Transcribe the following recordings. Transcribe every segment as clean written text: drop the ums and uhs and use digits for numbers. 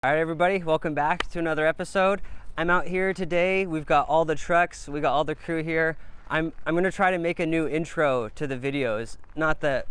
All right, everybody, welcome back to another episode. I'm out here today. We've got all the trucks, we got all the crew here. I'm gonna try to make a new intro to the videos. Not that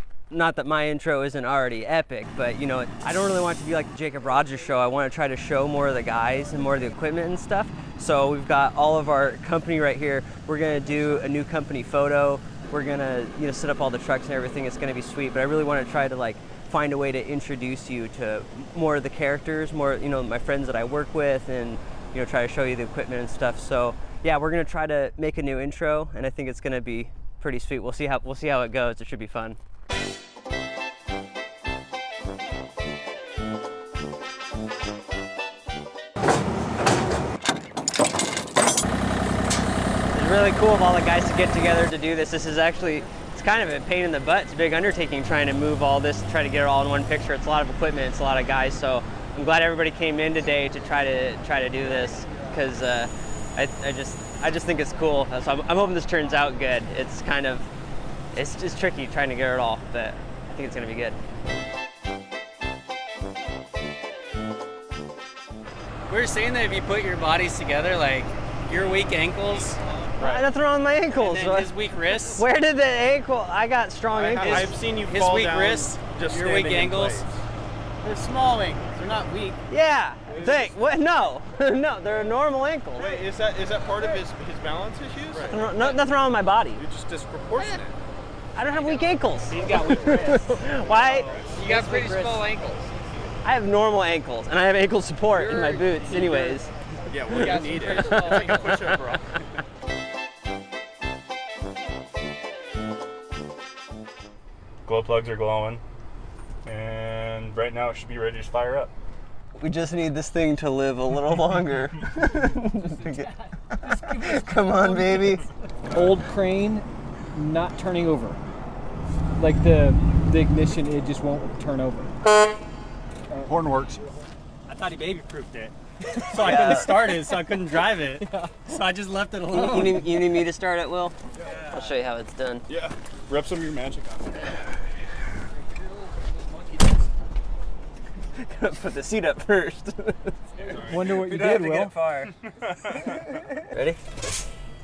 my intro isn't already epic, but you know, I don't really want it to be like the Jacob Rogers show. I want to try to show more of the guys and more of the equipment and stuff. So we've got all of our company right here. We're gonna do a new company photo. We're gonna, you know, set up all the trucks and everything. It's gonna be sweet, but I really want to try to like find a way to introduce you to more of the characters, more, you know, my friends that I work with, and you know, try to show you the equipment and stuff. So yeah, we're gonna try to make a new intro, and I think it's gonna be pretty sweet. We'll see how it goes. It should be fun. It's really cool of all the guys to get together to do this. This is actually, it's kind of a pain in the butt. It's a big undertaking trying to move all this, try to get it all in one picture. It's a lot of equipment, it's a lot of guys. So I'm glad everybody came in today to try to do this, because I just think it's cool. So I'm hoping this turns out good. It's just tricky trying to get it all, but I think it's gonna be good. We were saying that if you put your bodies together, like your weak ankles, Right. Nothing wrong with my ankles. and then his weak wrists. Where did the ankle? I got strong ankles. I've seen you His fall weak down wrists, just your weak standing in ankles. place. They're small ankles. They're not weak. Yeah. What? No. No, they're normal ankles. Wait, is that part of his balance issues? Right. Nothing wrong with my body. You're just disproportionate. I don't have weak ankles. He's got weak wrists. Why? You got pretty small ankles. I have normal ankles, and I have ankle support in my boots anyways. Yeah, well, you need it. small Take a push-up, bro. Glow plugs are glowing, and right now it should be ready to fire up. We just need this thing to live a little longer. Come on, baby. Old crane not turning over. Like the ignition, it just won't turn over. Horn works. I thought he baby-proofed it. So I couldn't start it, so I couldn't drive it. So I just left it alone. You need me to start it, Will? Yeah. I'll show you how it's done. Yeah. Rub some of your magic on it. Put the seat up first. Wonder what you did, Will. Ready?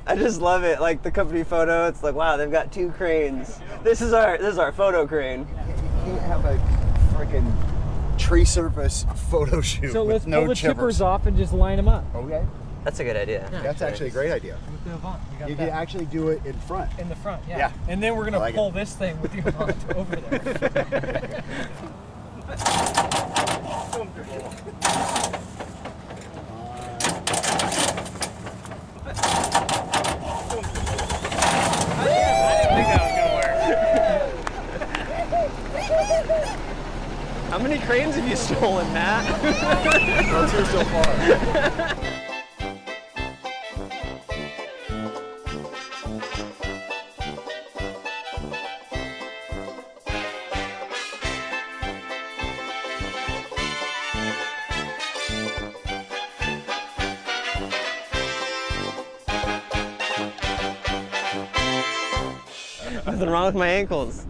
I just love it. Like the company photo, it's like, wow, they've got 2 cranes. This is our photo crane. You have a freaking tree surface photo shoot So let's with no pull the chippers. chippers off and just line them up. Okay, That's a good idea. that's actually a great idea. With the Avant, you got You can actually do it in front. in the front, yeah. Yeah. And then we're gonna I like pull this thing with the Avant over there. How many cranes have you stolen, Matt? That's here so far. Nothing wrong with my ankles.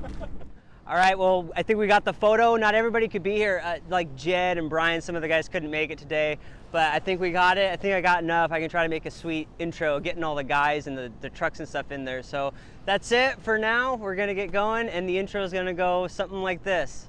All right, well, I think we got the photo. Not everybody could be here. Like Jed and Brian, some of the guys couldn't make it today, but I think we got it. I think I got enough. I can try to make a sweet intro, getting all the guys and the trucks and stuff in there. So that's it for now. We're gonna get going, and the intro is gonna go something like this.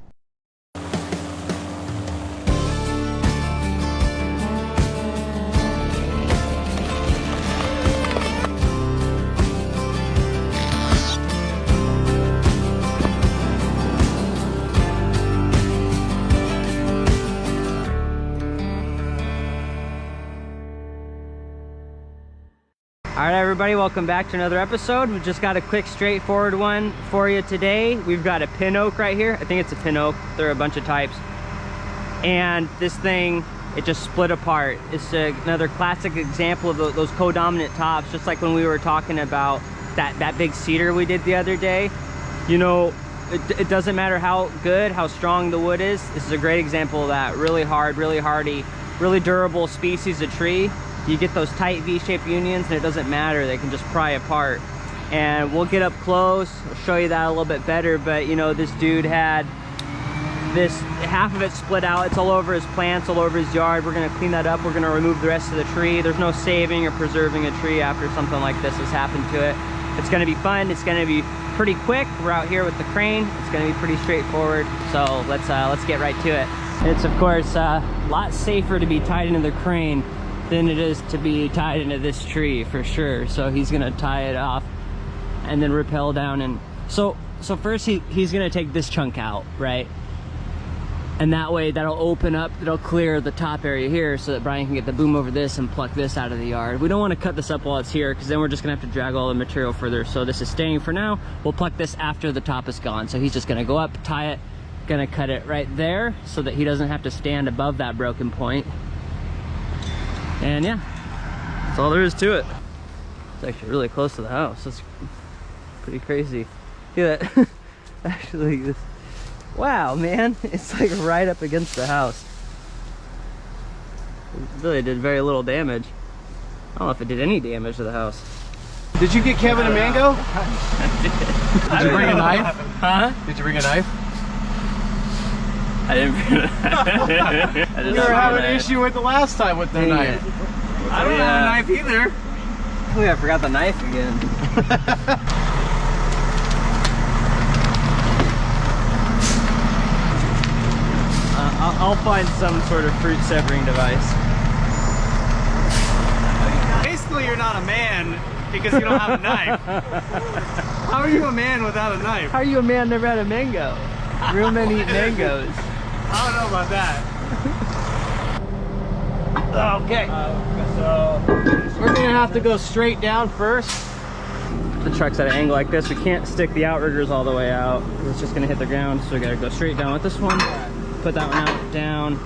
All right, everybody, welcome back to another episode. We just got a quick, straightforward one for you today. We've got a pin oak right here. I think it's a pin oak. There are a bunch of types. And this thing, it just split apart. It's another classic example of those co-dominant tops, just like when we were talking about that big cedar we did the other day. You know, it doesn't matter how good, how strong the wood is. This is a great example of that. Really hard, really hardy, really durable species of tree. You get those tight V-shaped unions and it doesn't matter, they can just pry apart. And we'll get up close, I'll show you that a little bit better, but you know, this dude had this, half of it split out. It's all over his plants, all over his yard. We're gonna clean that up. We're gonna remove the rest of the tree. There's no saving or preserving a tree after something like this has happened to it. It's gonna be fun. It's gonna be pretty quick. We're out here with the crane. It's gonna be pretty straightforward. So let's get right to it. It's of course a lot safer to be tied into the crane than it is to be tied into this tree for sure. So he's gonna tie it off and then rappel down. And so first he's gonna take this chunk out, right? And that way that'll open up, it'll clear the top area here so that Brian can get the boom over this and pluck this out of the yard. We don't want to cut this up while it's here because then we're just gonna have to drag all the material further. So this is staying for now. We'll pluck this after the top is gone. So he's just gonna go up, tie it, gonna cut it right there so that he doesn't have to stand above that broken point. And yeah, that's all there is to it. It's actually really close to the house. That's pretty crazy. See that? Actually, this. Wow, man, it's like right up against the house. It really did very little damage. I don't know if it did any damage to the house. Did you get Kevin a mango? Did you bring a knife? Huh? Did you bring a knife? I didn't bring it. We were having an issue with the last time with the knife. I don't have a knife either. Oh, I forgot the knife again. I'll find some sort of fruit severing device. Basically, you're not a man because you don't have a knife. How are you a man without a knife? How are you a man never had a mango? Real men eat mangoes. I don't know about that. Okay. So we're gonna have to go straight down first. The truck's at an angle like this. We can't stick the outriggers all the way out. It's just gonna hit the ground. So we gotta go straight down with this one. Put that one out, down,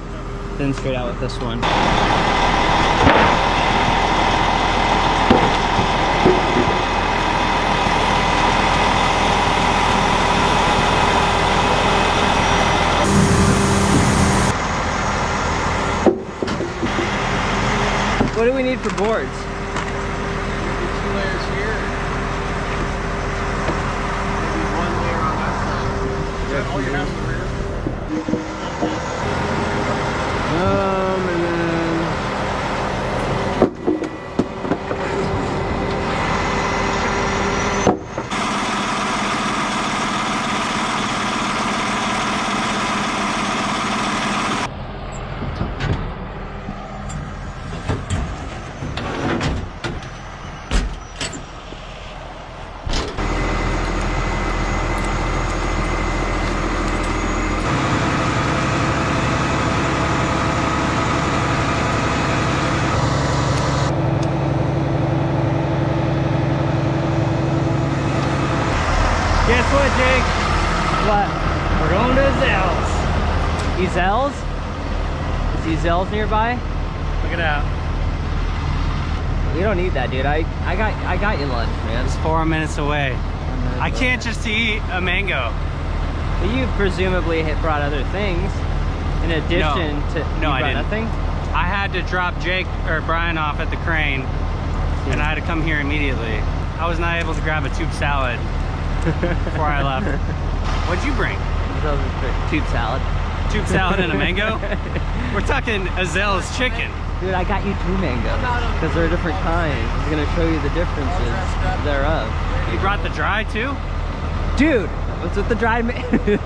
then straight out with this one. What do we need for boards? 2 layers here. Maybe 1 layer on that side. Is that all you have in the rear? And then guess what, Jake? What? We're going to Zell's. Zell's? Is Zell's nearby? Look it out. We don't need that, dude. I got you lunch, man. It's 4 minutes away. I can't just eat a mango. But you presumably had brought other things in addition to. No, you I brought didn't. Nothing. I had to drop Jake or Brian off at the crane, and I had to come here immediately. I was not able to grab a tube salad before I left. What'd you bring? Tube salad. Tube salad and a mango? We're talking Azel's chicken. Dude, I got you 2 mangoes because they're different kinds. I'm gonna show you the differences thereof. You brought the dry too? Dude, what's with the dried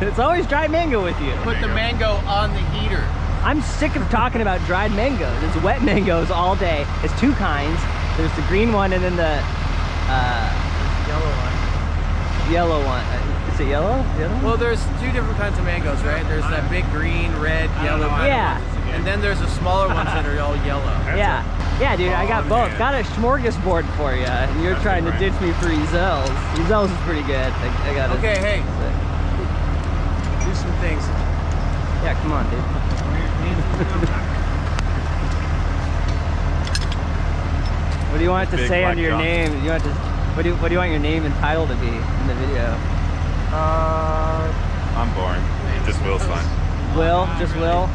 it's always dried mango with you. Put the mango on the heater. I'm sick of talking about dried mangoes. It's wet mangoes all day. It's 2 kinds. There's the green one and then the Yellow one. yellow one. Is it yellow? Yellow? Well, there's 2 different kinds of mangoes, right? There's that big green, red, yellow. Yeah. And then there's the smaller ones that are all yellow. Yeah. Yeah, dude, I got both. Got a smorgasbord for you. And you're trying to ditch me for Ezel's. Ezel's is pretty good. I got it. Okay, hey. Do some things. Yeah, come on, dude. What do you want it to Big say black under your John. name? What do you want your name and title to be in the video? I'm boring. Just Will's fine. Will? Just Will?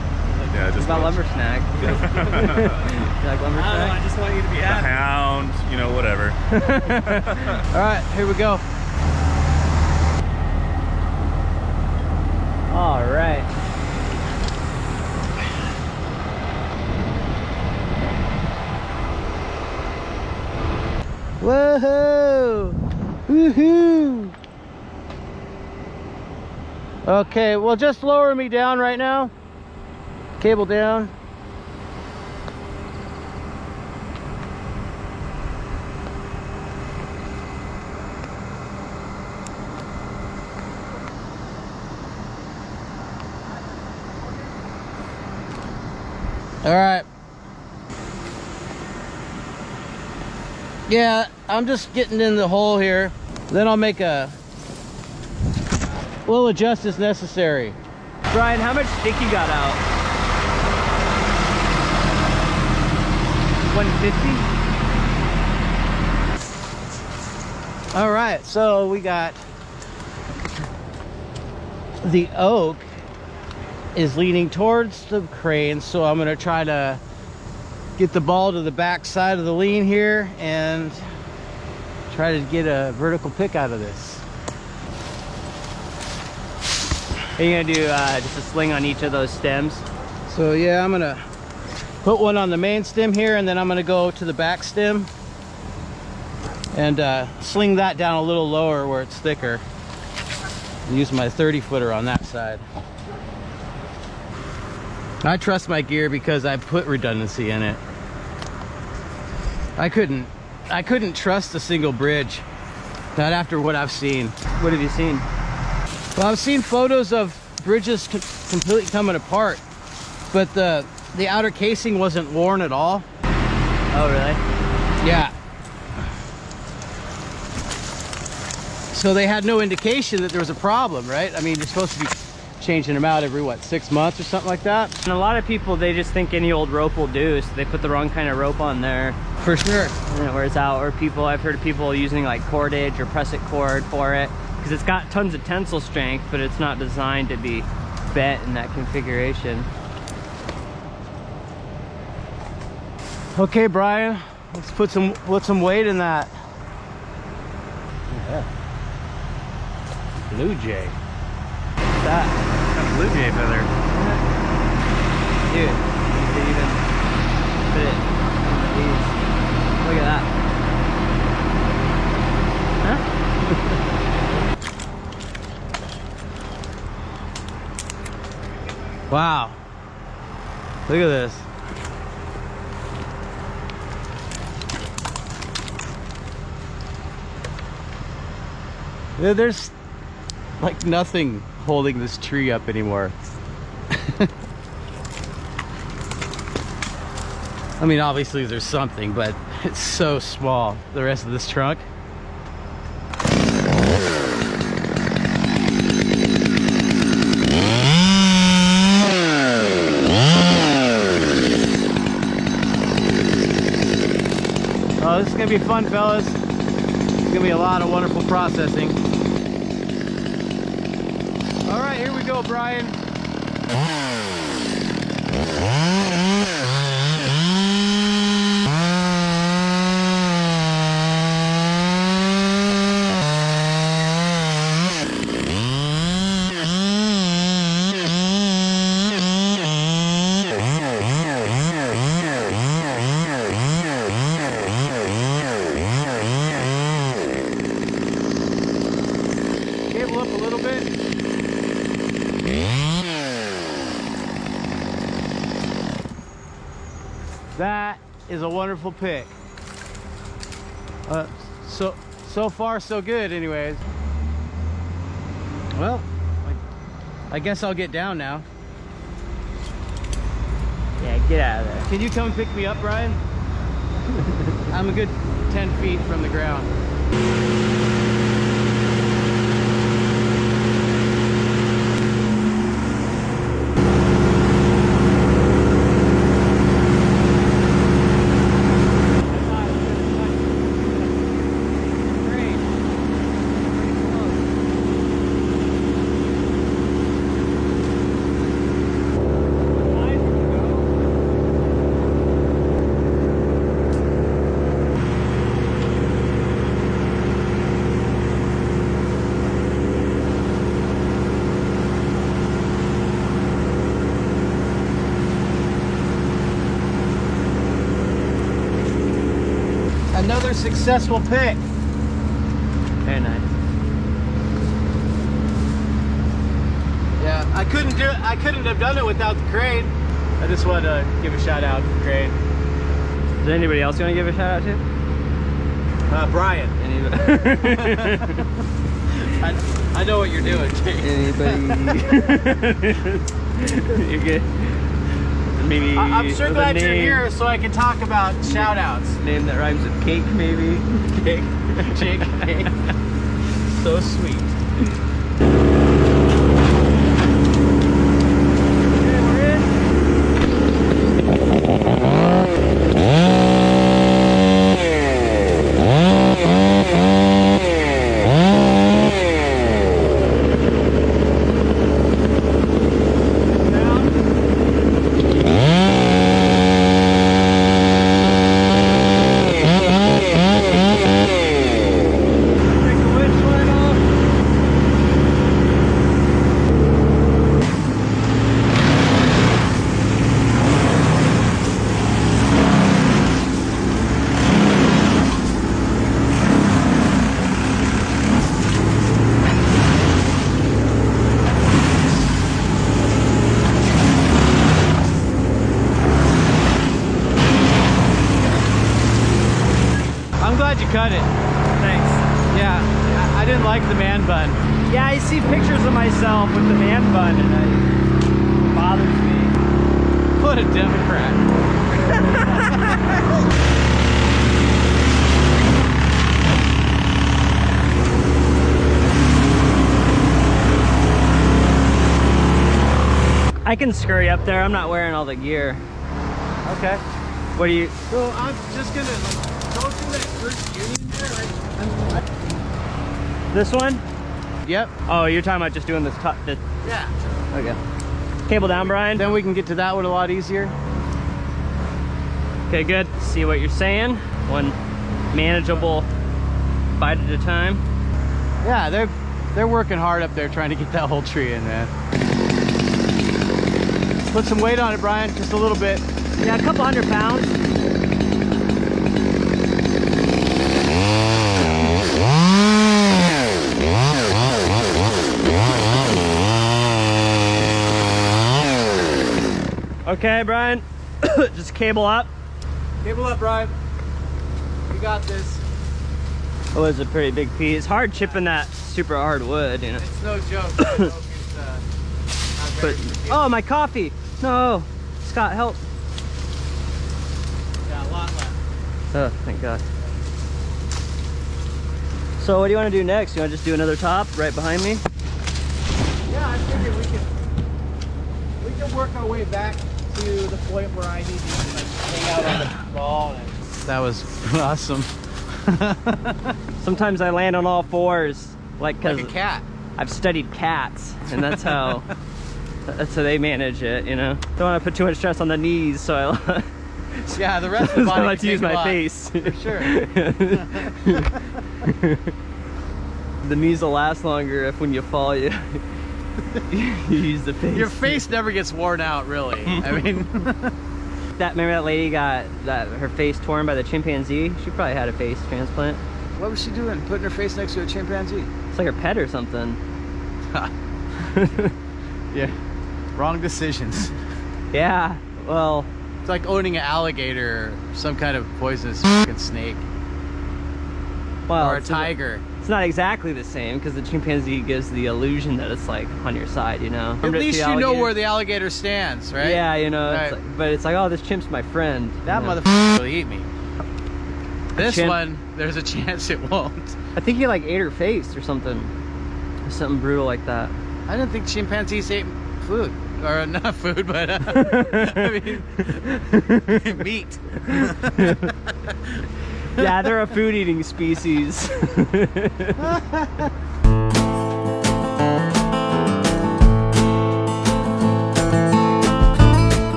Yeah, What just about Will. Lumber Snack? You like Lumber I Snack? just want you to be The happy. Hound, you know, whatever. All right, here we go. All right. Whoa! Woohoo! Okay, well, just lower me down right now. Cable down. All right. Yeah, I'm just getting in the hole here. Then I'll make a... We'll adjust as necessary. Brian, how much stick you got out? 150? All right, so we got the oak is leaning towards the crane, so I'm gonna try to get the ball to the back side of the lean here and try to get a vertical pick out of this. Are you gonna do just a sling on each of those stems? So yeah, I'm gonna put one on the main stem here, and then I'm gonna go to the back stem and sling that down a little lower where it's thicker. Use my 30-footer on that side. I trust my gear because I put redundancy in it. I couldn't trust a single bridge, not after what I've seen. What have you seen? Well, I've seen photos of bridges completely coming apart, but the outer casing wasn't worn at all. Oh, really? Yeah. So they had no indication that there was a problem, right? I mean, you're supposed to be changing them out every, what, 6 months or something like that? And a lot of people, they just think any old rope will do, so they put the wrong kind of rope on there. For sure. And it wears out. Or people, I've heard of people using like cordage or press-it cord for it, because it's got tons of tensile strength, but it's not designed to be bent in that configuration. Okay, Brian, let's put some weight in that. Yeah. Blue jay. What's that? Got a blue jay feather. Dude, you could even put it on the leaves. Look at that. Huh? Wow. Look at this. There's like nothing holding this tree up anymore. I mean, obviously there's something, but it's so small, the rest of this trunk. Oh, this is gonna be fun, fellas. It's gonna be a lot of wonderful processing. All right, here we go, Brian. Cable up a little bit. That is a wonderful pick. So far so good anyways. Well, I guess I'll get down now. Yeah, get out of there. Can you come pick me up, Brian? I'm a good 10 feet from the ground. Another successful pick. Very nice. Yeah, I couldn't have done it without the crane. I just wanted to give a shout out to the crane. Is there anybody else you want to give a shout out to? Brian. I know what you're doing, Jake. Anybody? You're good. Maybe. I'm sure with a glad you're name- here so I can talk about shout outs. Name that rhymes with cake, maybe. Jake. Jake. Jake. So sweet. I'm glad you cut it. Thanks. Yeah, I didn't like the man bun. Yeah, I see pictures of myself with the man bun, and it bothers me. What a Democrat. I can scurry up there. I'm not wearing all the gear. Okay. What do you? So I'm just gonna go through that first union there. This one? Yep. Oh, you're talking about just doing this top. This, Yeah. okay. Cable down, Brian. Then we can get to that one a lot easier. Okay, good. See what you're saying. One manageable bite at a time. Yeah, they're working hard up there trying to get that whole tree in, man. Put some weight on it, Brian, just a little bit. Yeah, a couple 100 pounds. Okay, Brian. Just cable up. Cable up, Brian. You got this. It was a pretty big piece. It's hard chipping that super hard wood, you know. It's no joke. It's, not very But easy. oh, my coffee! No, Scott, help! Got a lot left. Oh, thank God. So, what do you want to do next? You want to just do another top right behind me? Yeah, I figured we can work our way back to the point where I need to like hang out on the ball. And... That was awesome. Sometimes I land on all fours, like Like because a cat. I've studied cats, and that's how they manage it. You know, don't want to put too much stress on the knees, so I. Yeah, the rest of the So body I like to can use take a my lot, face. for sure. The knees will last longer if when you fall you you use the face. Your face never gets worn out, really. I mean, Remember that lady got her face torn by the chimpanzee? She probably had a face transplant. what was she doing? Putting her face next to a chimpanzee? It's like her pet or something. Yeah. Wrong decisions. Yeah. Well, It's like owning an alligator or some kind of poisonous fucking snake. Or a it's tiger. It's not exactly the same because the chimpanzee gives the illusion that it's like on your side, you know. At least you know where the alligator stands, right? Yeah, you know. Right. It's like, but it's like, oh, this chimp's my friend. That you know? motherfucker will eat me. This chimp- one, there's a chance it won't. I think he like ate her face or something. Something brutal like that. I didn't think chimpanzees ate food. Or not food, but I mean, meat. Yeah, they're a food-eating species.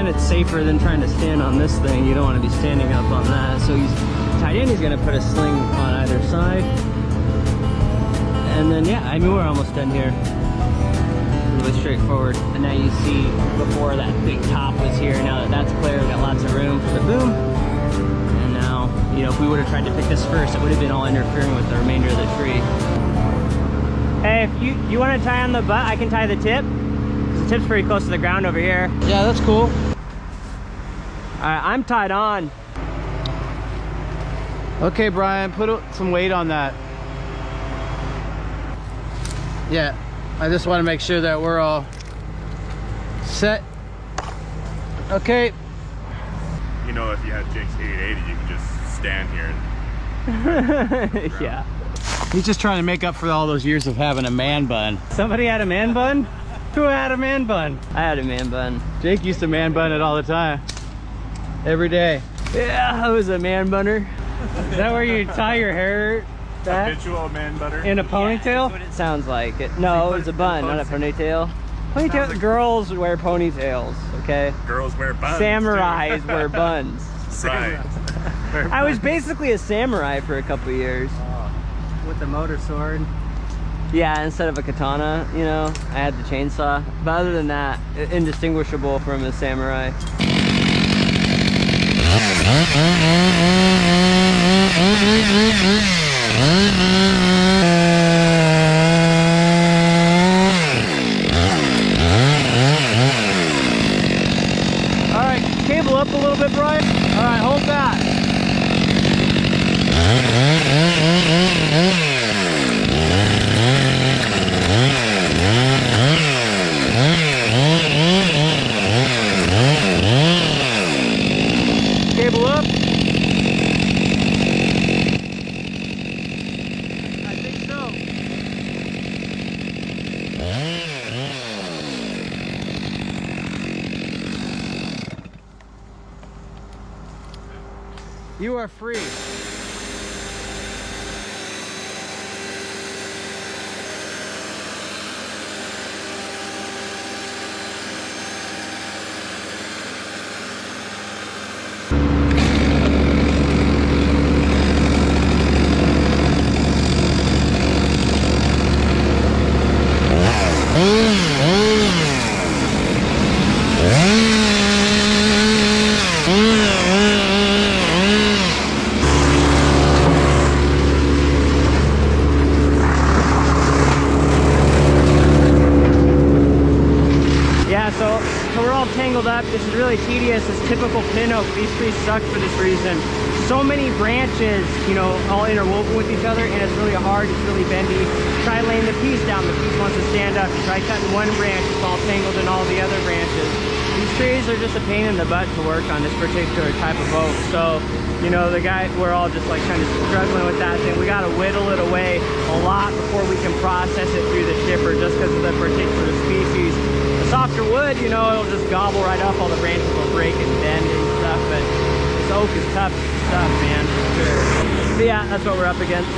then it's safer than trying to stand on this thing. You don't want to be standing up on that. So he's tied in. He's going to put a sling on either side. And then, yeah, I mean, we're almost done here. Really straightforward. And now you see before that big top was here. Now that that's clear, we got lots of room for the boom. And now, you know, if we would have tried to pick this first, it would have been all interfering with the remainder of the tree. Hey, if you want to tie on the butt, I can tie the tip. The tip's pretty close to the ground over here. Yeah, that's cool. Alright, I'm tied on. Okay, Brian, put some weight on that. Yeah, I just want to make sure that we're all set. Okay. You know, if you had Jake's 8880, you could just stand here and Yeah. He's just trying to make up for all those years of having a man bun. Somebody had a man bun? Who had a man bun? I had a man bun. Jake used to man bun it all the time. Every day. Yeah, I was a man bunner. Is that where you tie your hair back? habitual man butter. In a ponytail? That's what it sounds like. No, it was a bun, not a ponytail. Ponytail, girls wear ponytails, okay? Girls wear buns. Samurais wear buns. Right. I was basically a samurai for a couple years. With a motor sword. Yeah, instead of a katana, you know, I had the chainsaw. But other than that, indistinguishable from a samurai. All right, cable up a little bit, Brian. All right, hold that. Cable up. I think so. You are free. So we're all tangled up. This is really tedious. It's typical pin oak. These trees suck for this reason. So many branches, you know, all interwoven with each other, and it's really hard. It's really bendy. Try laying the piece down. The piece wants to stand up. Try cutting one branch. It's all tangled in all the other branches. These trees are just a pain in the butt to work on this particular type of oak. So, you know, we're all just like kind of struggling with that thing. We got to whittle it away a lot before we can process it through the chipper, just because of the particular species. The softer wood, you know, it'll just gobble right up. All the branches will break and bend and stuff, but this oak is tough stuff, man, for sure. But yeah, that's what we're up against.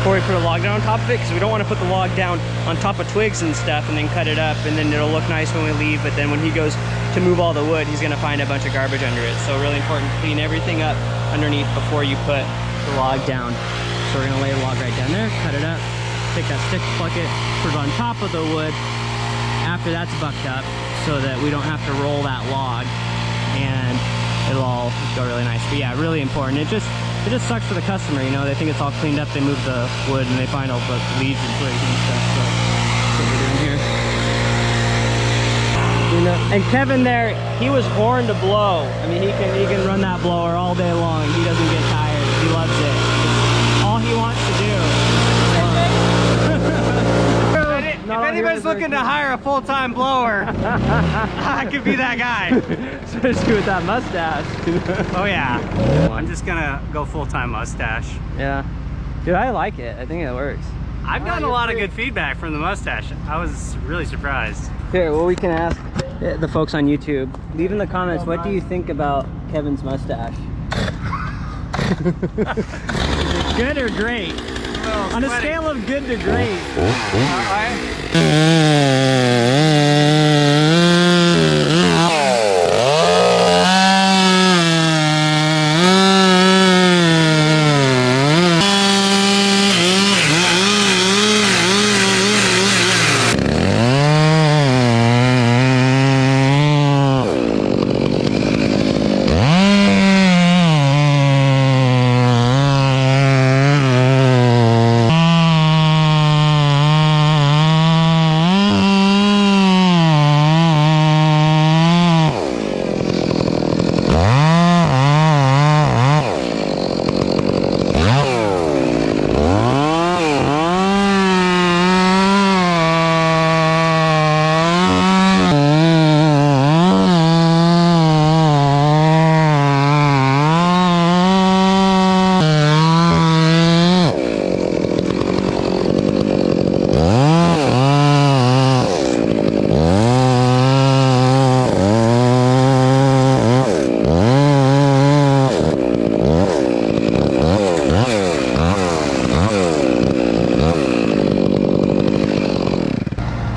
Before we put a log down on top of it, because we don't want to put the log down on top of twigs and stuff and then cut it up, and then it'll look nice when we leave, but then when he goes to move all the wood, he's going to find a bunch of garbage under it. So really important to clean everything up underneath before you put the log down. So we're going to lay the log right down there, cut it up, take that stick, pluck it, put it on top of the wood. After that's bucked up, so that we don't have to roll that log, and it'll all go really nice. But yeah, really important. It just sucks for the customer, you know. They think it's all cleaned up, they move the wood, and they find all the leads and twigs and stuff. So that's what we're doing here. You know, and Kevin there, he was born to blow. I mean, he can run that blower all day long. He doesn't get tired. He loves it. It's all he wants to do. If anybody's looking to hire a full-time blower, I could be that guy. Especially with that mustache. Oh yeah. I'm just gonna go full-time mustache. Yeah. Dude, I like it. I think it works. I've gotten a lot of good feedback from the mustache. I was really surprised. Here, well, we can ask the folks on YouTube. Leave in the comments, what do you think about Kevin's mustache? Good or great? On a scale of good to great.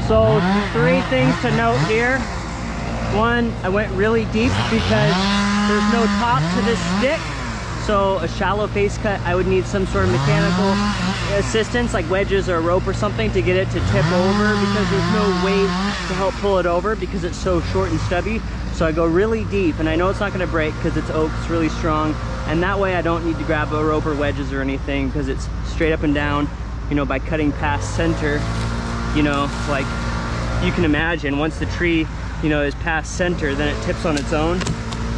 So 3 things to note here. 1, I went really deep because there's no top to this stick. So a shallow face cut, I would need some sort of mechanical assistance, like wedges or a rope or something, to get it to tip over, because there's no weight to help pull it over because it's so short and stubby. So I go really deep, and I know it's not going to break because it's oak, it's really strong, and that way I don't need to grab a rope or wedges or anything, because it's straight up and down, you know, by cutting past center. You know, like you can imagine, once the tree, you know, is past center, then it tips on its own.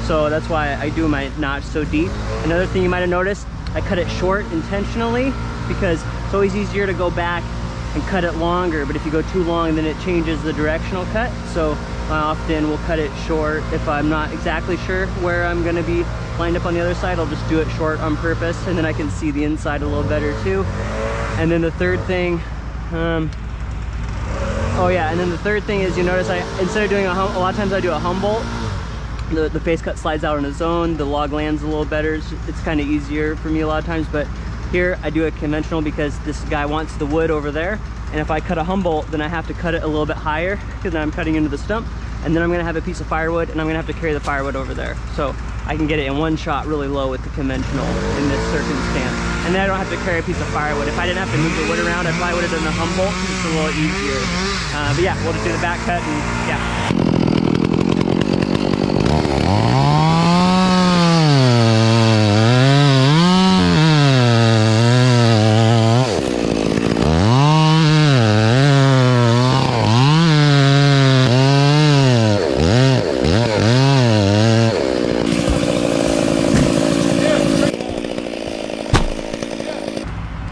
So that's why I do my notch so deep. Another thing you might have noticed, I cut it short intentionally, because it's always easier to go back and cut it longer, but if you go too long, then it changes the directional cut. So I often will cut it short. If I'm not exactly sure where I'm gonna be lined up on the other side, I'll just do it short on purpose, and then I can see the inside a little better too. And then the third thing, oh yeah, and then the third thing is, you notice instead of doing a lot of times I do a Humboldt. The face cut slides out on its own, the log lands a little better. It's kind of easier for me a lot of times, but here I do a conventional because this guy wants the wood over there. And if I cut a Humboldt, then I have to cut it a little bit higher, because then I'm cutting into the stump. And then I'm gonna have a piece of firewood, and I'm gonna have to carry the firewood over there. So I can get it in one shot really low with the conventional in this circumstance. And then I don't have to carry a piece of firewood. If I didn't have to move the wood around, I probably would have done the Humboldt, because it's a little easier. But yeah, we'll just do the back cut, and yeah.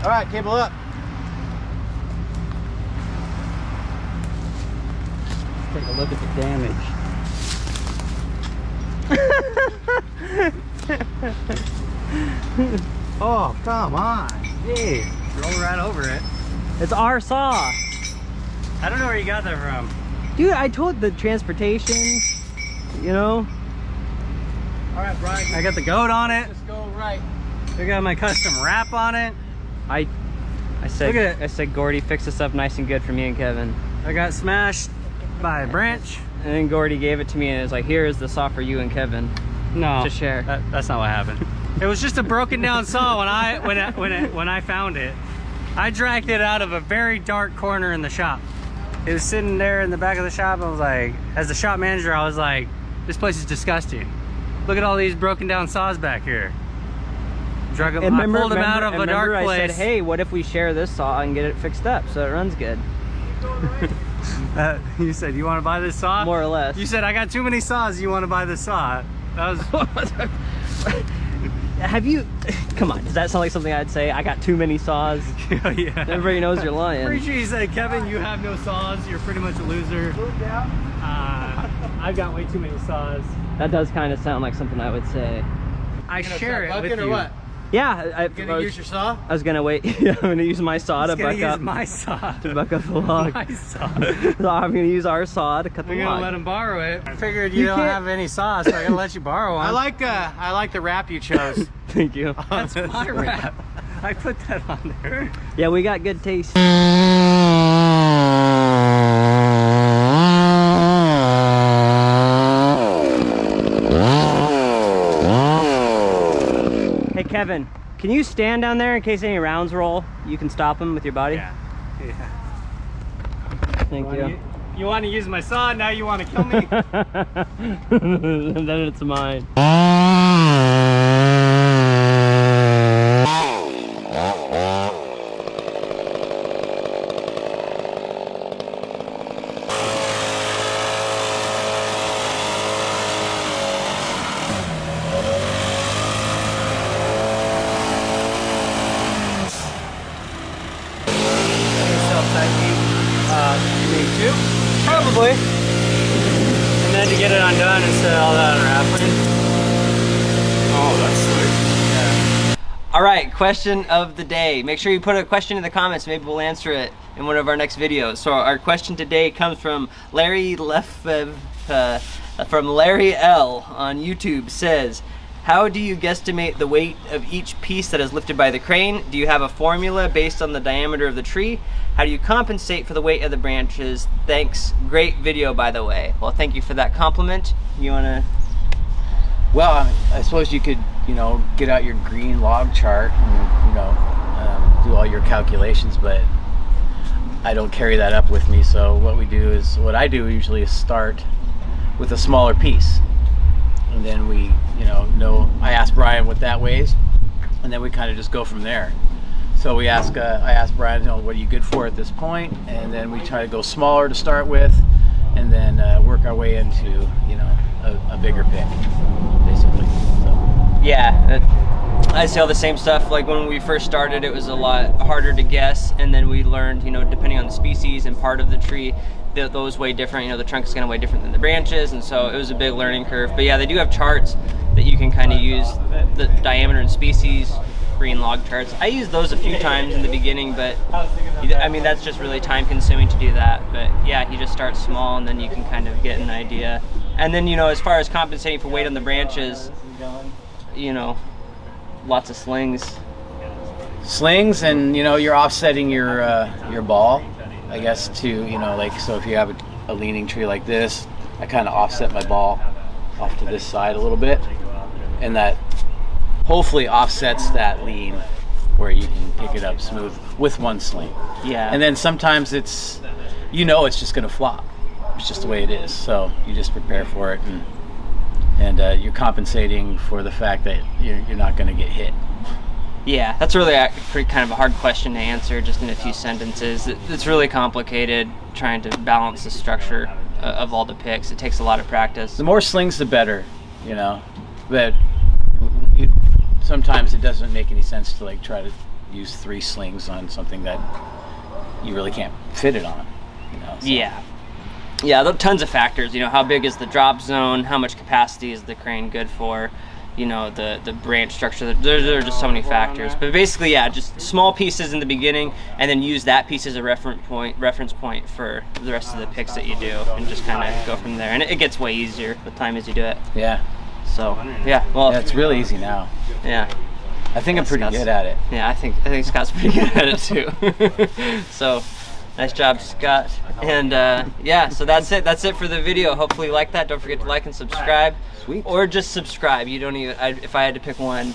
All right, cable up. Take a look at the damage. Oh, come on. Hey, roll right over it. It's our saw. I don't know where you got that from. Dude, I told the transportation, you know. All right, Brian. I got the goat on it. Just go right. I got my custom wrap on it. I said, Look at it. I said, Gordy, fix this up nice and good for me and Kevin. I got smashed by a branch. And then Gordy gave it to me, and it was like, here is the saw for you and Kevin No, to share. that's not what happened. It was just a broken down saw when I found it. I dragged it out of a very dark corner in the shop. It was sitting there in the back of the shop. I was like, as the shop manager, I was like, this place is disgusting. Look at all these broken down saws back here. Drug them, I pulled them out of a dark place. I said, hey, what if we share this saw and get it fixed up so it runs good? You said, you want to buy this saw? More or less. You said, I got too many saws, you want to buy this saw? That was... Have you... Come on, does that sound like something I'd say? I got too many saws? Yeah. Everybody knows you're lying. Pretty sure you said, Kevin, you have no saws, you're pretty much a loser. I've got way too many saws. That does kind of sound like something I would say. I share it with you. Or what? Yeah, I Gonna use your saw? I was gonna wait. Yeah, I'm gonna use my saw to buck up. My saw. To buck up the log. My saw. So I'm gonna use our saw to cut the I'm log. gonna let him borrow it. I figured you don't have any saws, so I gotta let you borrow one. I like the wrap you chose. Thank you. That's my wrap. I put that on there. Yeah, we got good taste. Hey Kevin, can you stand down there in case any rounds roll? You can stop them with your body? Yeah. Thank you. You want to use my saw, now you want to kill me? Then it's mine. Probably. And then to get it undone instead of all that unraveling. Oh, that's slick. All right, question of the day. Make sure you put a question in the comments. Maybe we'll answer it in one of our next videos. So our question today comes from Larry from Larry L on YouTube. Says, how do you guesstimate the weight of each piece that is lifted by the crane? Do you have a formula based on the diameter of the tree? How do you compensate for the weight of the branches? Thanks. Great video, by the way. Well, thank you for that compliment. You wanna? Well, I suppose you could, get out your green log chart and, do all your calculations, but I don't carry that up with me. So what I do usually is start with a smaller piece. And then we, I ask Brian what that weighs, and then we kind of just go from there. So I ask Brian, what are you good for at this point? And then we try to go smaller to start with, and then work our way into, a bigger pick, basically. So. Yeah, I say all the same stuff. Like when we first started, it was a lot harder to guess, and then we learned, depending on the species and part of the tree, those weigh different. The trunk is going to weigh different than the branches, and so it was a big learning curve. But yeah, they do have charts that you can kind of use the diameter and species, green log charts. I used those a few times in the beginning, but I mean that's just really time consuming to do that. But yeah, you just start small, and then you can kind of get an idea. And then as far as compensating for weight on the branches, lots of slings. Slings, and you're offsetting your ball, I guess, to so if you have a leaning tree like this, I kind of offset my ball off to this side a little bit, and that hopefully offsets that lean where you can pick it up smooth with one sling. Yeah. And then sometimes it's just gonna flop. It's just the way it is. So you just prepare for it, and you're compensating for the fact that you're not gonna get hit. Yeah, that's really pretty kind of a hard question to answer just in a few sentences. It's really complicated trying to balance the structure of all the picks. It takes a lot of practice. The more slings, the better, but sometimes it doesn't make any sense to try to use 3 slings on something that you really can't fit it on, so. Yeah, there are tons of factors. How big is the drop zone? How much capacity is the crane good for? The branch structure. There are just so many factors. But basically, yeah, just small pieces in the beginning, and then use that piece as a reference point for the rest of the picks that you do, and just kind of go from there. And it gets way easier with time as you do it. Yeah. So yeah, well, yeah, it's really easy now. Yeah. I think I'm pretty good at it. Yeah, I think Scott's pretty good at it too. So. Nice job, Scott. And yeah, so that's it for the video. Hopefully you like that. Don't forget to like and subscribe. Sweet. Or just subscribe. You don't even. If I had to pick one,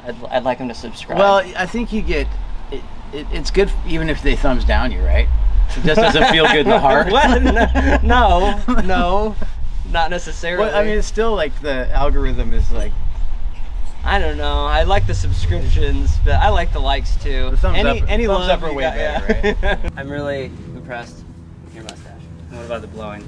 I'd like them to subscribe. Well, I think you get it's good even if they thumbs down you, right? It just doesn't feel good in the heart. What? No, not necessarily. Well, I mean, it's still like the algorithm is like I don't know. I like the subscriptions, but I like the likes too. The thumbs any thumbs love up are you way got, better, yeah. right? I'm really impressed with your mustache. What about the blowing?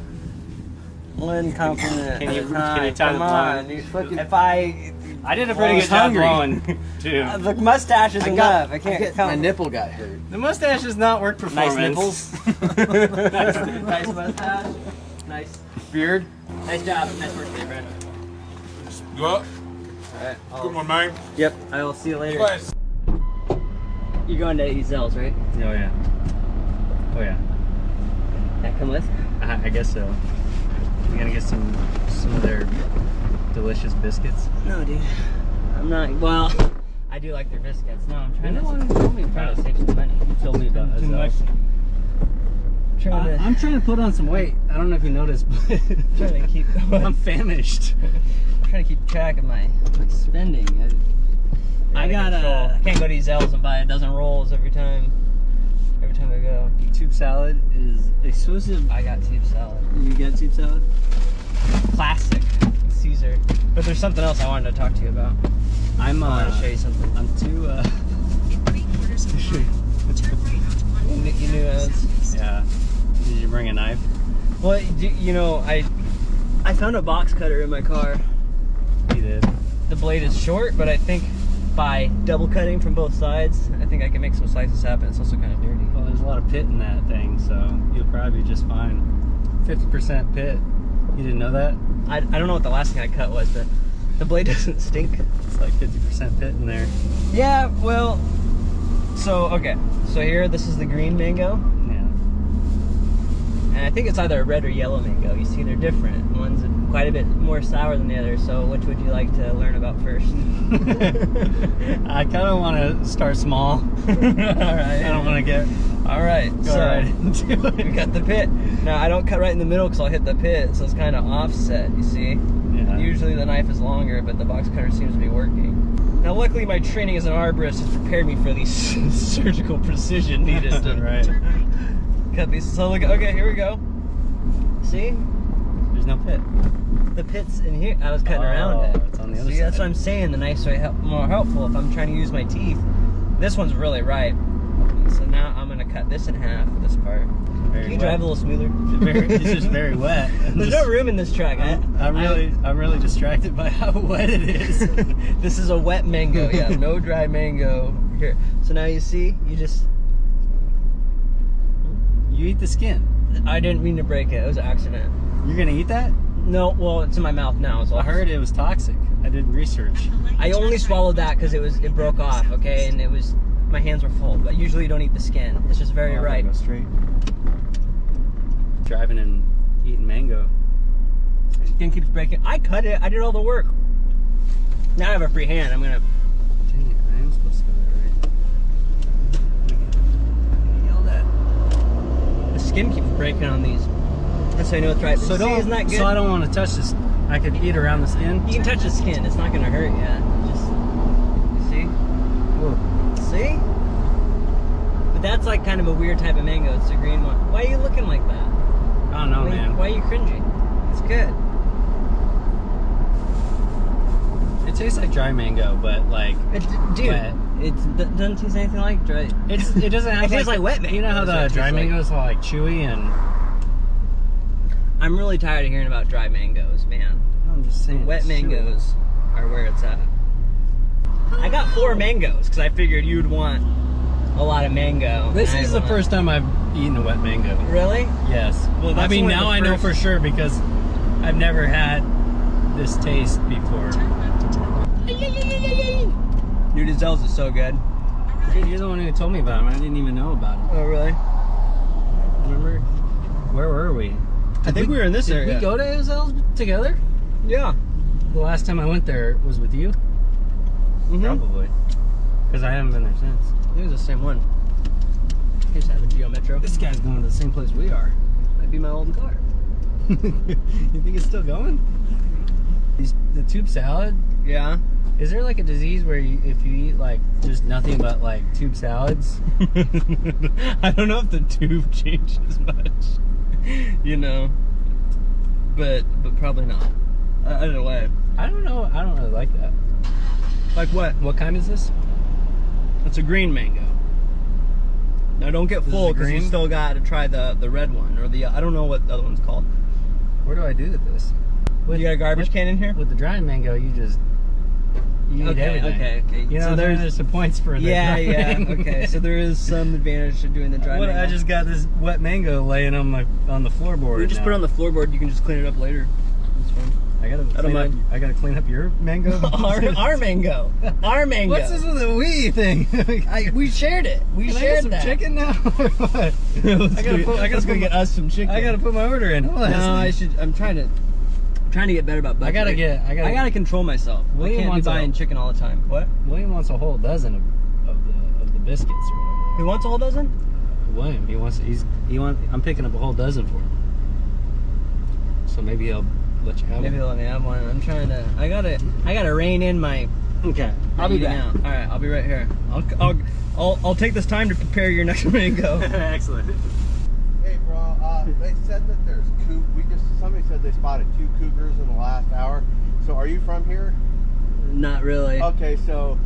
One compliment. Can you- at a time. can you tell Come the on. blowing? You fucking- If I I did a pretty pretty good good job job blowing, too. the mustache is enough. I can't count. my nipple got hurt. The mustache is not work Nice performance. nipples. Nice mustache. Nice beard. Nice job. Nice work, today, Brent. Go up. Alright. Good one, man. Yep. I will see you later. Guys. You're going to Ezel's, right? Oh yeah. Oh yeah. That come with? I guess so. You gonna get some of their delicious biscuits? No, dude. I'm not. Well, I do like their biscuits. No, I'm trying to save some money. You told me about Too much. I'm trying to put on some weight. I don't know if you noticed, but trying to keep. I'm famished. Trying to keep track of my spending. I can't go to Ezel's and buy a dozen rolls every time I go. Tube salad is exclusive. I got tube salad. You get tube salad? Classic Caesar. But there's something else I wanted to talk to you about. I want to show you something. I'm too You knew ads. yeah. Did you bring a knife? Well, you know, I found a box cutter in my car. You did. The blade is short, but I think by double cutting from both sides, I think I can make some slices happen. It's also kind of dirty. Well, there's a lot of pit in that thing, so you'll probably be just fine. 50% pit. You didn't know that? I don't know what the last thing I cut was, but the blade doesn't stink. It's like 50% pit in there. Yeah, well, so here, this is the green mango, Yeah. and I think it's either a red or yellow mango. You see, they're different. One's quite a bit more sour than the other, so which would you like to learn about first? I kind of want to start small. Alright. I don't want to get Alright, go so right into we it. got the pit. Now, I don't cut right in the middle because I'll hit the pit, so it's kind of offset, you see? Yeah. Usually the knife is longer, but the box cutter seems to be working. Now, luckily my training as an arborist has prepared me for the surgical precision needed to Right. cut these. So look, okay, here we go. See? There's no pit. The pit's in here. I was cutting around it. It's on the other See, that's side. what I'm saying. The knife's more helpful if I'm trying to use my teeth. This one's really ripe. So now I'm gonna cut this in half, this part. Very Can you wet. drive a little smoother? It's just very wet. There's no room in this truck. I'm really distracted by how wet it is. This is a wet mango, yeah, no dry mango. Here. So now you see, You eat the skin. I didn't mean to break it. It was an accident. You're gonna eat that? No, well, it's in my mouth now. So I heard it was toxic. I did research. I only swallowed that because it broke off, okay, and my hands were full. But usually you don't eat the skin. It's just very ripe. Go straight. Driving and eating mango. Skin keeps breaking. I cut it. I did all the work. Now I have a free hand. I'm gonna. Dang it, I am supposed to go there, right? Yell that. The skin keeps breaking on these. That's how I know it's right. So See, isn't that good? So I don't want to touch this. I could eat around the skin. You can touch the skin. It's not gonna hurt you. Just you see. See? But that's like kind of a weird type of mango. It's the green one. Why are you looking like that? I don't know, man. Why are you cringing? It's good. It tastes like dry mango, but like Dude, wet. it doesn't taste anything like dry. It doesn't have It tastes like wet mango. You know how That's what the it dry tastes like. mangoes are like chewy and. I'm really tired of hearing about dry mangoes, man. I'm just saying. Wet it's chewy. mangoes are where it's at. I got 4 mangoes because I figured you'd want a lot of mango. This and I is the want- first time I've eaten a wet mango. Really? Yes. Well, I that's mean, only now the I know first- for sure because I've never had this taste before. Dude, Ezel's is so good. Dude, you're the one who told me about him. I didn't even know about him. Oh, really? Remember? Where were we? I think we were in this Did area. we go to Ezel's together? Yeah. The last time I went there was with you? Mm-hmm. Probably. Because I haven't been there since. It was the same one. I just have a Geo Metro. This guy's going to the same place we are. Might be my old car. You think it's still going? The tube salad. Yeah. Is there like a disease where if you eat like just nothing but like tube salads? I don't know if the tube changes much, you know, but probably not. Either way. I don't know. I don't really like that. Like what? What kind is this? It's a green mango. Now don't get full because you green? still got to try the red one or the I don't know what the other one's called. Where do I do this? You got a garbage can in here? With the dry mango, you eat Okay, everything. okay. You know, So there's some points for the yeah, dry mango. okay. So there is some advantage to doing the dry What, mango. I just got this wet mango laying on the floorboard. You just put it on the floorboard. You can just clean it up later. That's fine. I gotta clean up your mango. our mango. Our mango. What's this with the we thing? We shared it. We Can I shared get some that. chicken now? What? Let's go get us some chicken. I gotta put my order in. No, I should. I'm trying to get better about budgeting. I gotta control myself. I William can't be wants buying chicken all the time. What? William wants a whole dozen of the biscuits or whatever. Who wants a whole dozen? William, I'm picking up a whole dozen for him. So maybe he'll let you have Maybe one. they'll let me have one. I'm trying to. I gotta rein in my. Okay, I'll be back. All right, I'll be right here. I'll take this time to prepare your next mango. Excellent. Hey, bro. They said that there's somebody said they spotted 2 cougars in the last hour. So are you from here? Not really. Okay, so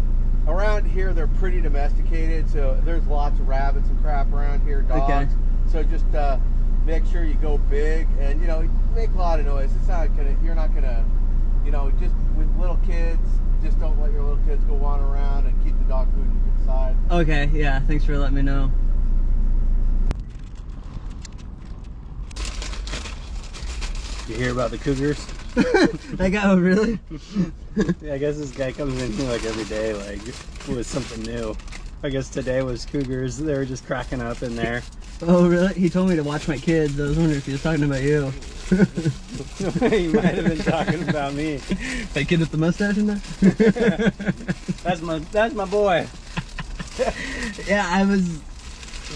around here they're pretty domesticated. So there's lots of rabbits and crap around here, dogs. Okay. So just make sure you go big and make a lot of noise. You're not gonna, just with little kids. Just don't let your little kids go wander around and keep the dog food inside. Okay. Yeah. Thanks for letting me know. You hear about the cougars? I got one, really? Yeah, I guess this guy comes in here like every day, like with something new. I guess today was cougars. They were just cracking up in there. Oh, really? He told me to watch my kids. I was wondering if he was talking about you. He might have been talking about me. That kid with the mustache in there? That's my boy. Yeah, I was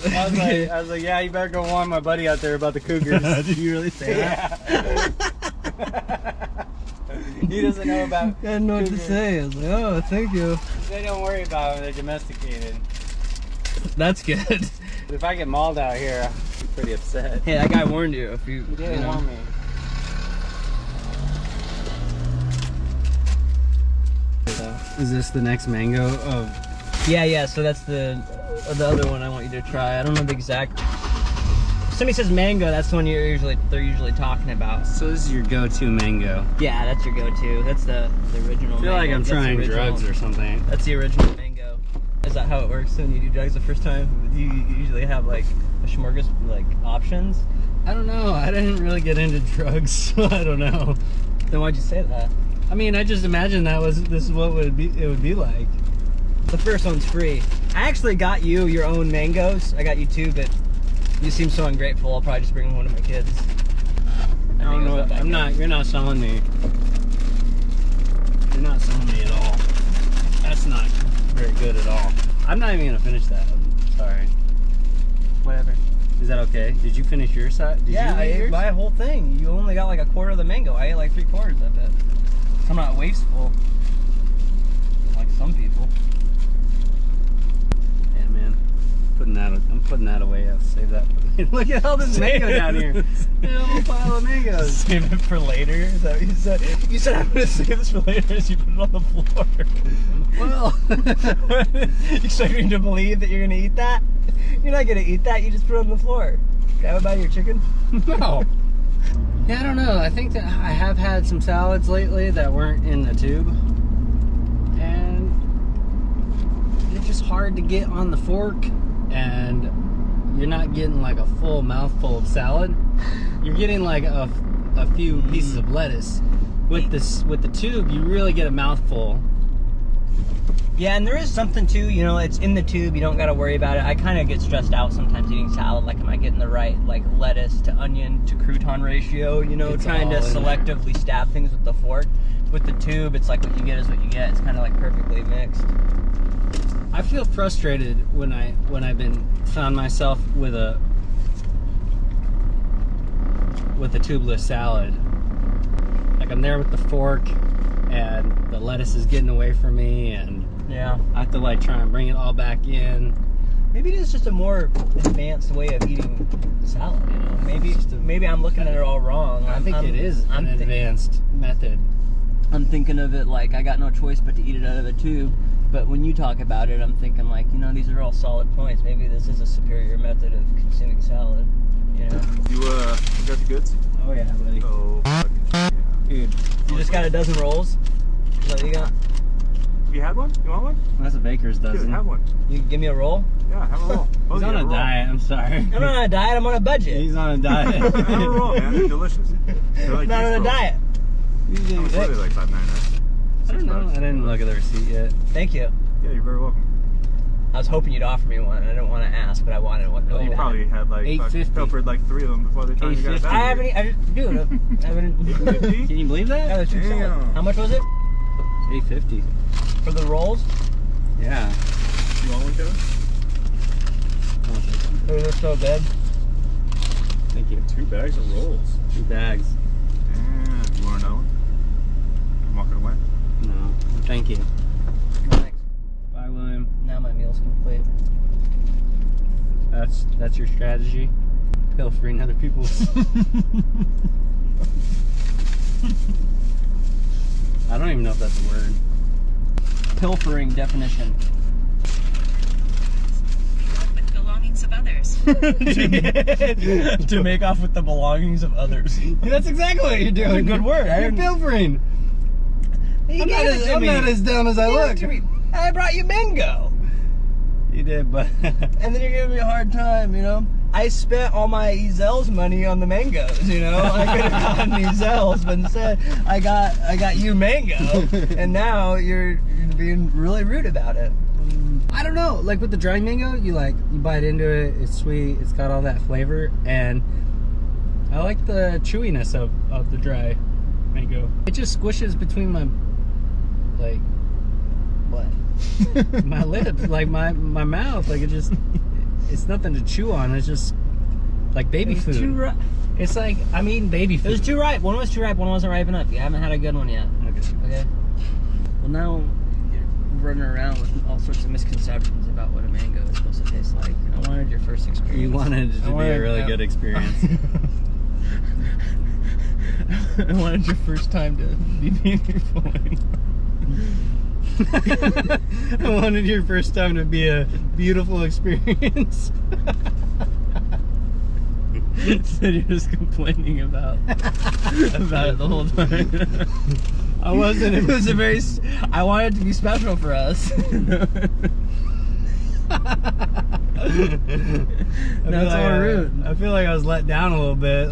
I was like, yeah, you better go warn my buddy out there about the cougars. Did you really say that? He doesn't know about. I didn't know what to cougars. say. I was like, oh, thank you. They don't worry about them. They're domesticated. That's good. If I get mauled out here, I'll be pretty upset. Hey, that guy warned you. If you, He didn't warn me. Is this the next mango of? Yeah. So that's the other one I want you to try. I don't know the exact. If somebody says mango, that's the one they're usually talking about. So this is your go-to mango. Yeah, that's your go-to. That's the original. I feel like mango. I'm That's the trying original. drugs or something. That's the original mango. Is that how it works when you do drugs the first time? You usually have like a smorgasbord like options. I don't know. I didn't really get into drugs, so I don't know. Then why'd you say that? I mean, I just imagined this is what it would be like. The first one's free. I actually got you your own mangoes. I got you 2, but you seem so ungrateful. I'll probably just bring one to my kids. I don't know. I'm not. You're not selling me. You're not selling me at all. That's not very good at all. I'm not even gonna finish that. I'm sorry. Whatever. Is that okay? Did you finish your side? Did Yeah, you I eat ate yours? my whole thing. You only got like a quarter of the mango. I ate like 3/4 of it. I'm not wasteful. Like some people. Yeah, man. I'm putting that away. I'll save that. Look at all this mango down here. A whole pile of mangoes. Save it for later? Is that what you said? You said I'm gonna save this for later as you put it on the floor. Well, you expect me to believe that you're gonna eat that? You're not gonna eat that, you just put it on the floor. Grab it by your chicken? no. Yeah, I don't know. I think that I have had some salads lately that weren't in the tube. And they're just hard to get on the fork. And you're not getting like a full mouthful of salad. You're getting like a few pieces of lettuce. With the tube, you really get a mouthful. Yeah, and there is something too, it's in the tube, you don't gotta worry about it. I kind of get stressed out sometimes eating salad, like am I getting the right like lettuce to onion to crouton ratio, It's trying to all in there. selectively stab things with the fork. With the tube, it's like what you get is what you get. It's kind of like perfectly mixed. I feel frustrated when I've found myself with a tubeless salad. like I'm there with the fork, and the lettuce is getting away from me, and Yeah. I have to like try and bring it all back in. Maybe it is just a more advanced way of eating salad. You know, maybe I'm looking at it all wrong. I think it is an advanced method. I'm thinking of it like I got no choice but to eat it out of a tube. But when you talk about it, I'm thinking like, you know, these are all solid points. Maybe this is a superior method of consuming salad. You know, You got the goods? Oh yeah, buddy. Oh, fucking shit, yeah. dude, you just got a dozen rolls. Is that what you got? You had one? You want one? That's a baker's Dude, dozen. have one. You can give me a roll. Yeah, have a roll. He's on a diet. I'm sorry. I'm not on a diet. I'm on a budget. He's on a diet. Have a roll, man. They're delicious. They're like not on a yeast rolls. diet. How much were they, like $5.99? I don't know. I didn't look at the receipt yet. Thank you. Yeah, you're very welcome. I was hoping you'd offer me one. I didn't want to ask, but I wanted one really You bad. probably had like $8.50. pilfered like 3 of them before they told you guys $8.50. I haven't. Dude, I haven't. $8.50? Can you believe that? Yeah, they're too solid. Damn. How much was it $8.50. for the rolls? Yeah. You want one, Kevin? They're so good. Thank you. 2 bags of rolls. 2 bags. Damn. You want another one? I'm walking away. No. Thank you. Thanks. Bye, William. Now my meal's complete. That's your strategy. Pilfering other people's. I don't even know if that's a word. Pilfering definition. With belongings of others. To make off with the belongings of others. That's exactly what you're doing. That's a good word. You're pilfering. I'm not as dumb as I look. I brought you mango. You did, but And then you're giving me a hard time, you know? I spent all my Ezel's money on the mangoes, you know? I could have gotten Ezel's, but instead I got you mango. And now you're being really rude about it. I don't know. Like with the dry mango, you bite into it. It's sweet. It's got all that flavor, and I like the chewiness of the dry mango. It just squishes between my What? my lips, like my mouth. Like it's nothing to chew on. It's just like baby food. Too ripe. It's like I'm eating baby It food. was too ripe. One was too ripe, one wasn't ripe enough. You haven't had a good one yet. Okay? Well, now you're running around with all sorts of misconceptions about what a mango is supposed to taste like. I wanted your first experience. You wanted it to be a really good experience. I wanted your first time to be meaningful. I wanted your first time to be a beautiful experience. So you're just complaining about it the whole time. I wasn't. It was a very. I wanted it to be special for us. That's all rude. I feel like I was let down a little bit.